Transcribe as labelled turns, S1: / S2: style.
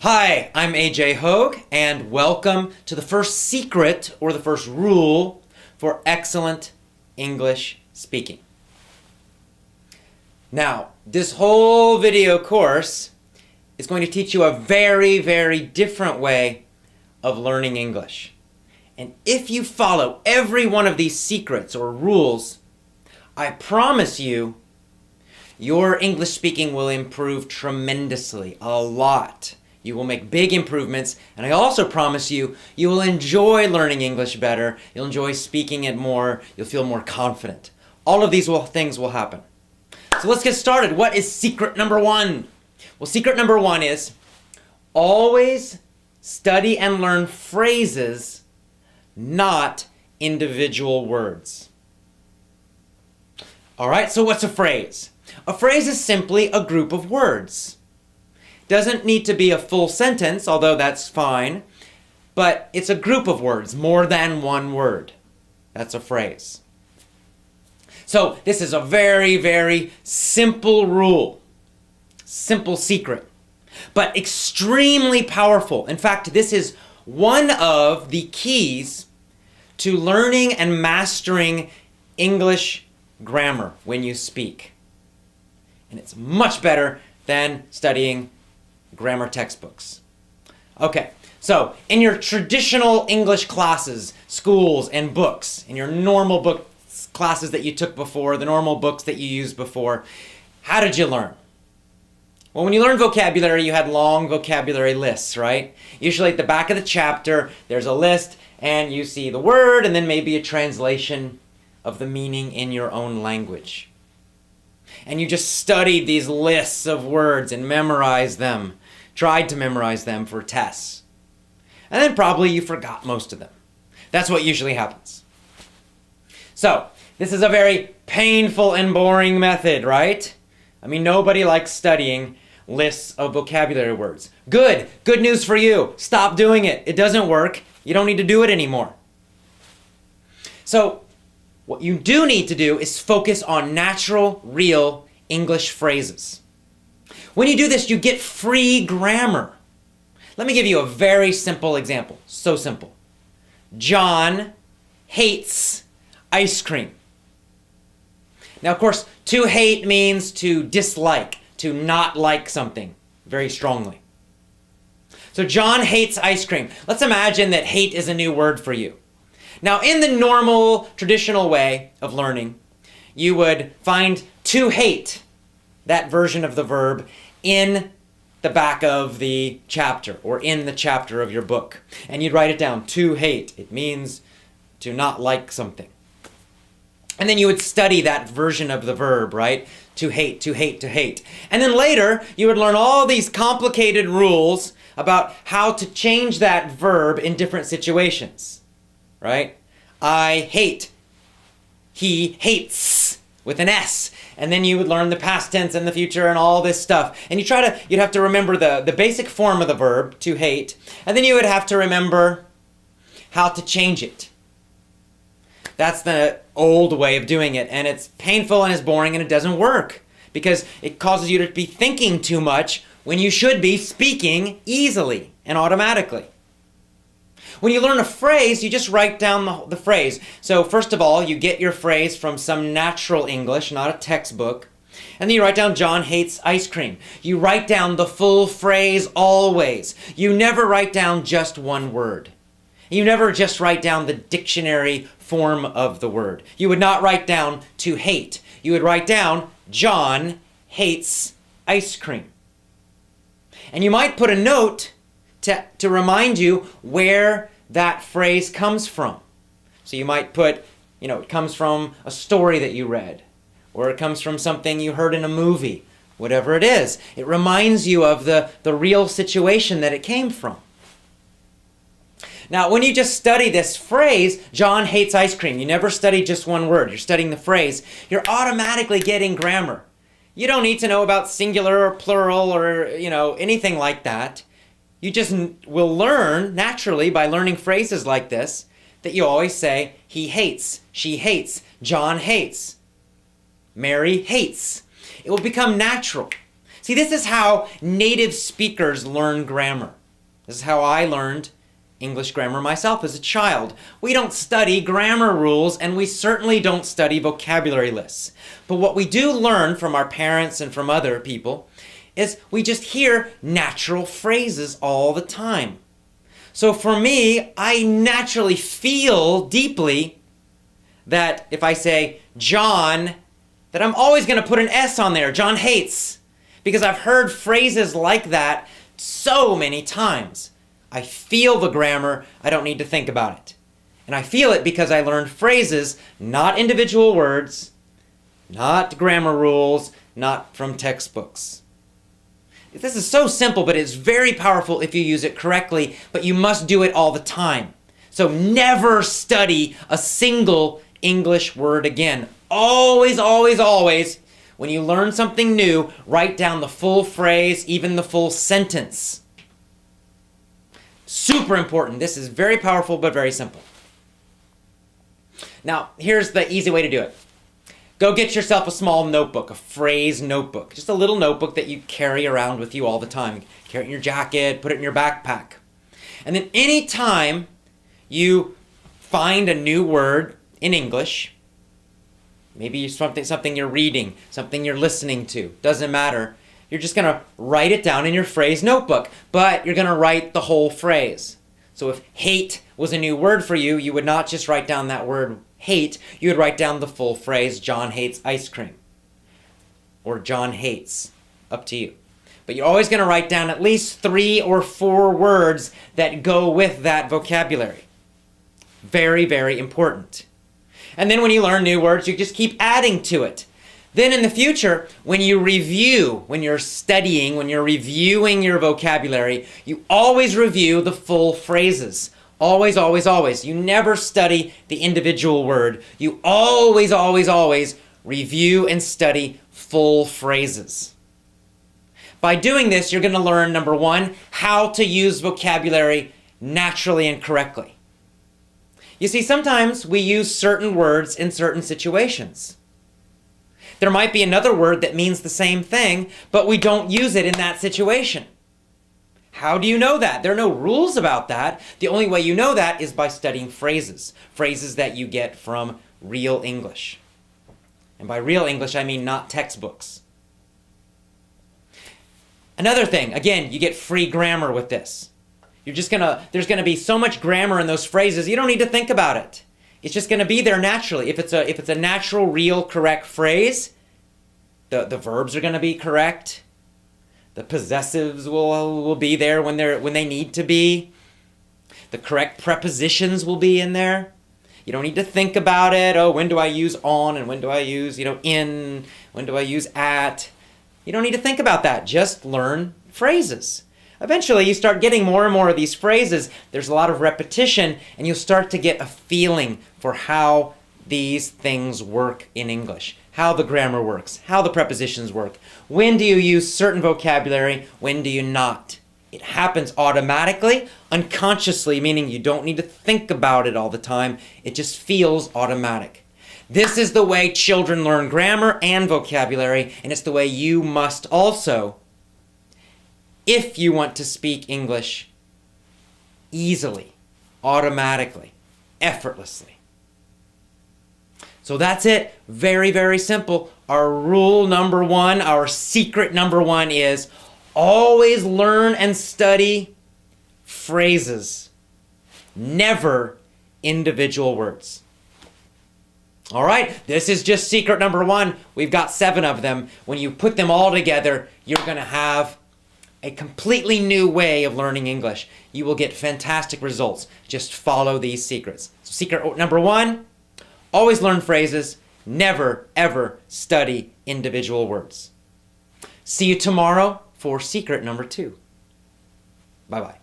S1: Hi, I'm AJ Hogue, and welcome to the first secret or the first rule for excellent English speaking. Now, this whole video course is going to teach you a very, very different way of learning English. And if you follow every one of these secrets or rules, I promise you, your English speaking will improve tremendously, a lot. You will make big improvements, and I also promise you, you will enjoy learning English better, you'll enjoy speaking it more, you'll feel more confident. All of these things will happen. So let's get started. What is secret number one? Well, secret number one is always study and learn phrases, not individual words. All right, so what's a phrase? A phrase is simply a group of words. Doesn't need to be a full sentence, although that's fine, but it's a group of words, more than one word. That's a phrase. So this is a very, very simple rule, simple secret, but extremely powerful. In fact, this is one of the keys to learning and mastering English grammar when you speak. And it's much better than studying grammar textbooks. Okay, so in your traditional English classes, schools, and books, in your normal book classes that you took before, the normal books that you used before, how did you learn? Well, when you learned vocabulary, you had long vocabulary lists, right? Usually at the back of the chapter, there's a list, and you see the word, and then maybe a translation of the meaning in your own language. And you just studied these lists of words and memorized them, tried to memorize them for tests. And then probably you forgot most of them. That's what usually happens. So, this is a very painful and boring method, right? I mean, nobody likes studying lists of vocabulary words. Good news for you. Stop doing it. It doesn't work. You don't need to do it anymore. So, what you do need to do is focus on natural, real English phrases. When you do this, you get free grammar. Let me give you a very simple example. So simple. John hates ice cream. Now, of course, to hate means to dislike, to not like something very strongly. So John hates ice cream. Let's imagine that hate is a new word for you. Now, in the normal, traditional way of learning, you would find to hate, that version of the verb, in the back of the chapter or in the chapter of your book. And you'd write it down, to hate. It means to not like something. And then you would study that version of the verb, right? To hate, to hate, to hate. And then later, you would learn all these complicated rules about how to change that verb in different situations. Right? I hate. He hates with an S. And then you would learn the past tense and the future and all this stuff. And you'd have to remember the basic form of the verb, to hate. And then you would have to remember how to change it. That's the old way of doing it. And it's painful and it's boring and it doesn't work. Because it causes you to be thinking too much when you should be speaking easily and automatically. When you learn a phrase, you just write down the phrase. So first of all, you get your phrase from some natural English, not a textbook. And then you write down, John hates ice cream. You write down the full phrase always. You never write down just one word. You never just write down the dictionary form of the word. You would not write down to hate. You would write down, John hates ice cream. And you might put a note to remind you where that phrase comes from. So you might put, it comes from a story that you read, or it comes from something you heard in a movie, whatever it is. It reminds you of the real situation that it came from. Now, when you just study this phrase, John hates ice cream, you never study just one word, you're studying the phrase, you're automatically getting grammar. You don't need to know about singular or plural or, anything like that. You just will learn naturally by learning phrases like this that you always say, he hates, she hates, John hates, Mary hates. It will become natural. See, See, this is how native speakers learn grammar. This is how I learned English grammar myself as a child. We don't study grammar rules, and we certainly don't study vocabulary lists. But what we do learn from our parents and from other people is we just hear natural phrases all the time. So for me, I naturally feel deeply that if I say John, that I'm always going to put an S on there. John hates. Because I've heard phrases like that so many times. I feel the grammar, I don't need to think about it. And I feel it because I learned phrases, not individual words, not grammar rules, not from textbooks. This is so simple, but it's very powerful if you use it correctly, but you must do it all the time. So never study a single English word again. Always, always, always, when you learn something new, write down the full phrase, even the full sentence. Super important. This is very powerful, but very simple. Now, here's the easy way to do it. Go get yourself a small notebook, a phrase notebook. Just a little notebook that you carry around with you all the time. Carry it in your jacket, put it in your backpack. And then anytime you find a new word in English, maybe something you're reading, something you're listening to, doesn't matter. You're just going to write it down in your phrase notebook, but you're going to write the whole phrase. So if hate was a new word for you, you would not just write down that word hate, you would write down the full phrase, John hates ice cream. Or John hates, up to you. But you're always going to write down at least 3 or 4 words that go with that vocabulary. Very, very important. And then when you learn new words, you just keep adding to it. Then in the future, when you review, when you're studying, when you're reviewing your vocabulary, you always review the full phrases. Always, always, always. You never study the individual word. You always, always, always review and study full phrases. By doing this, you're going to learn, number 1, how to use vocabulary naturally and correctly. You see, sometimes we use certain words in certain situations. There might be another word that means the same thing, but we don't use it in that situation. How do you know that? There are no rules about that. The only way you know that is by studying phrases. Phrases that you get from real English. And by real English, I mean not textbooks. Another thing, again, you get free grammar with this. There's gonna be so much grammar in those phrases, you don't need to think about it. It's just gonna be there naturally. If it's a natural, real, correct phrase, the verbs are gonna be correct. The possessives will be there when they need to be. The correct prepositions will be in there. You don't need to think about it. Oh, when do I use on and when do I use, in? When do I use at? You don't need to think about that. Just learn phrases. Eventually, you start getting more and more of these phrases. There's a lot of repetition, and you'll start to get a feeling for how these things work in English, how the grammar works, how the prepositions work. When do you use certain vocabulary? When do you not? It happens automatically, unconsciously, meaning you don't need to think about it all the time. It just feels automatic. This is the way children learn grammar and vocabulary, and it's the way you must also, if you want to speak English easily, automatically, effortlessly. So that's it. Very, very simple. Our rule number 1, our secret number 1 is always learn and study phrases, never individual words. All right, this is just secret number 1. We've got 7 of them. When you put them all together, you're going to have a completely new way of learning English. You will get fantastic results. Just follow these secrets. So secret number 1, always learn phrases, never, ever study individual words. See you tomorrow for secret number 2. Bye-bye.